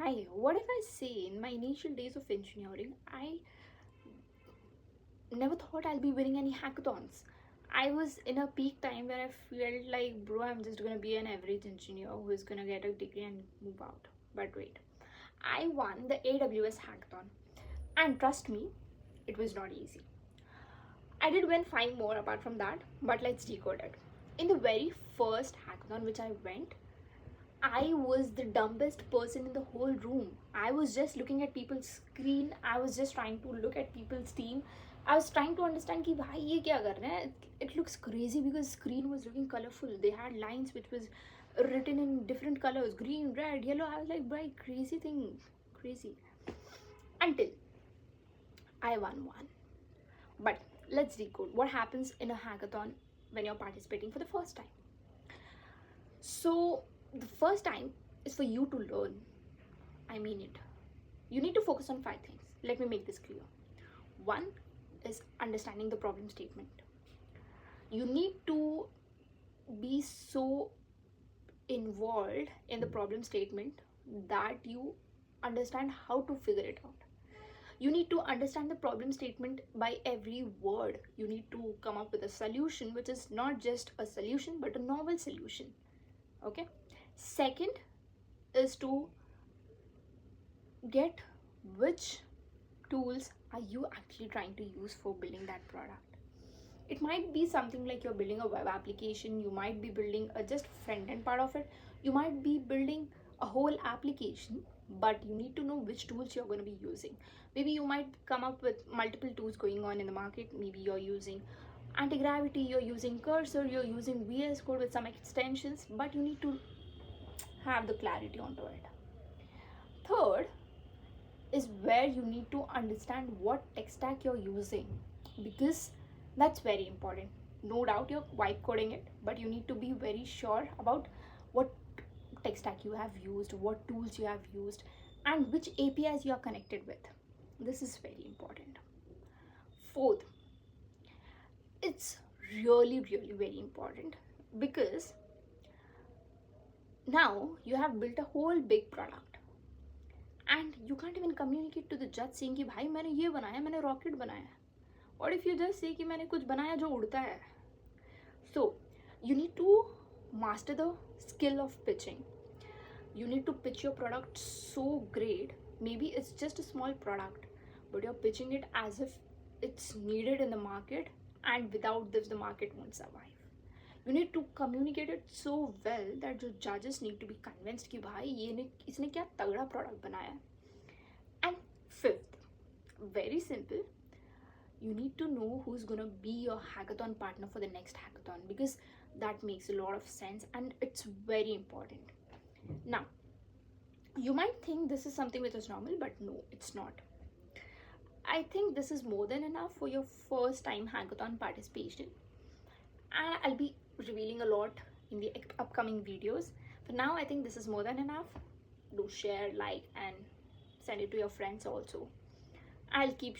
Hi, what if I say in my initial days of engineering, I never thought I'll be winning any hackathons. I was in a peak time where I felt like, bro, I'm just gonna be an average engineer who is gonna get a degree and move out. But wait, I won the AWS hackathon. And trust me, it was not easy. I did win 5 more apart from that, but let's decode it. In the very first hackathon which I went, I was the dumbest person in the whole room. I was just looking at people's screen. I was just trying to look at people's team. I was trying to understand कि भाई ये क्या कर रहे हैं. It looks crazy because screen was looking colorful. They had lines which was written in different colors, green, red, yellow. I was like, bro, crazy thing, crazy. Until I won one. But let's decode what happens in a hackathon when you're participating for the first time. So the first time is for you to learn. I mean it. You need to focus on 5 things. Let me make this clear. One is understanding the problem statement. You need to be so involved in the problem statement that you understand how to figure it out. You need to understand the problem statement by every word. You need to come up with a solution which is not just a solution but a novel solution. Okay. Second is to get which tools are you actually trying to use for building that product. It might be something like you're building a web application, you might be building a just front end part of it, you might be building a whole application, but you need to know which tools you're going to be using. Maybe you might come up with multiple tools going on in the market. Maybe you're using anti-gravity, you're using cursor, you're using VS code with some extensions, but you need to have the clarity onto it. Third is where you need to understand what tech stack you're using, because that's very important. No doubt you're vibe coding it, but you need to be very sure about what tech stack you have used, what tools you have used, and which APIs you are connected with. This is very important. Fourth, it's really very important because now you have built a whole big product and you can't even communicate to the judge saying कि भाई मैंने ये बनाया, मैंने rocket बनाया. What if you just say कि मैंने कुछ बनाया जो उड़ता है? So you need to master the skill of pitching. You need to pitch your product so great. Maybe it's just a small product, but you're pitching it as if it's needed in the market, and without this the market won't survive. You need to communicate it so well that the judges need to be convinced कि भाई इसने क्या तगड़ा product बनाया. And fifth, very simple, you need to know who's gonna be your hackathon partner for the next hackathon, because that makes a lot of sense and it's very important. Now, you might think this is something which is normal, but no, it's not. I think this is more than enough for your first time hackathon participation, and I'll be revealing a lot in the upcoming videos. For now, I think this is more than enough. Do share, like, and send it to your friends also. I'll keep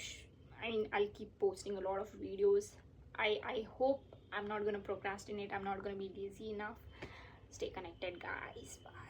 posting a lot of videos. I hope I'm not gonna procrastinate, I'm not gonna be lazy enough. Stay connected, guys. Bye.